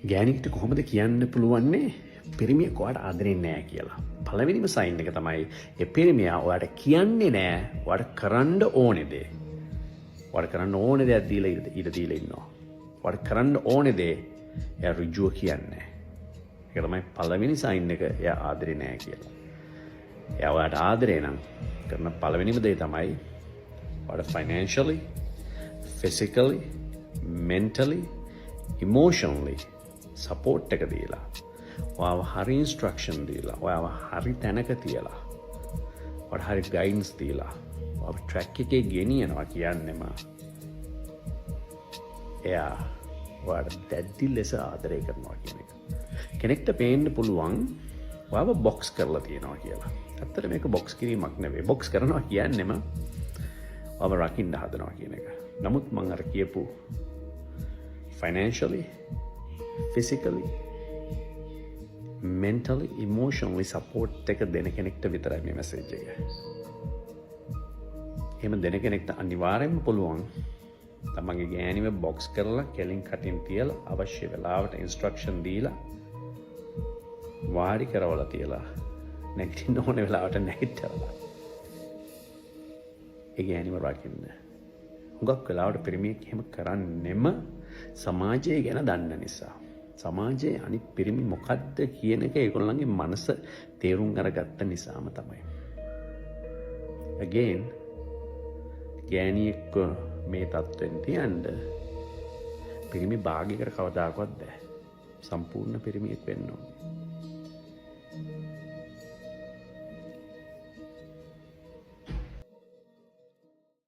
ගෑනිට කොහොමද කියන්න පුළුවන්නේ පිරිමිය කොයාට ආදරෙන්නේ නැහැ කියලා. පළවෙනිම සයින් එක තමයි ඒ පිරිමියා ඔයාට කියන්නේ නැහැ ඔයාට කරන්න ඕනේ දේ. ඔයාට කරන්න ඕනේ දේ දීලා ඉඩ දීලා ඉන්නවා. ඔයාට කරන්න ඕනේ දේ එයා ඍජුව කියන්නේ. ඒක තමයි පළවෙනි සයින් එක එයා ආදරේ නැහැ කියලා. එයා ඔයාට ආදරේ නම් කරන පළවෙනිම දේ තමයි ඔයාට financially, physically, mentally, emotionally support එක දීලා ඔයාව හරි ඉන්ස්ට්‍රක්ෂන් දීලා ඔයාව හරි තැනක තියලා ඔයාට හරි ගයිඩන්ස් දීලා ඔයාව ට්‍රැක් එකේ ගෙනියනවා කියන්නේම එයා ඔයාට දැඩි ලෙස ආදරය කරනවා කියන එක. කෙනෙක්ට පේන්න පුළුවන් ඔයාව බොක්ස් කරලා තියෙනවා කියලා. ඇත්තට මේක බොක්ස් කිරීමක් නෙවෙයි. බොක්ස් කරනවා කියන්නේම ඔයාව රකින්න හදනවා කියන එක. නමුත් මම අර කියපු financially, physically, mentally, emotionally support එක දෙන කෙනෙක්ට විතරයි මේ මැසේජ් එක. එහෙම දෙන කෙනෙක්ට අනිවාර්යෙන්ම පුළුවන් තමන්ගේ ගෑණිව බොක්ස් කරලා කෙලින් කටින් තියලා අවශ්‍ය වෙලාවට ඉන්ස්ට්‍රක්ෂන් දීලා වාඩි කරවලා තියලා නැගිටින්න ඕන වෙලාවට නැගිටලා ඒ ගෑණිව රකින්න. හුඟක් වෙලාවට පිරිමියෙක් එහෙම කරන්නෙම සමාජය ගැන දන්න නිසා. සමාජයේ අනිත් පිරිමි මොකද්ද කියන එක ඒගොල්ලන්ගේ මනස තේරුම් අරගත්ත නිසාම තමයි. Again, ගෑණියෙක් මේ තත්ත්වෙන් තියන්න පිරිමි භාගයකට කවදාකවත් බෑ. සම්පූර්ණ පිරිමියෙක් වෙන්න ඕනේ.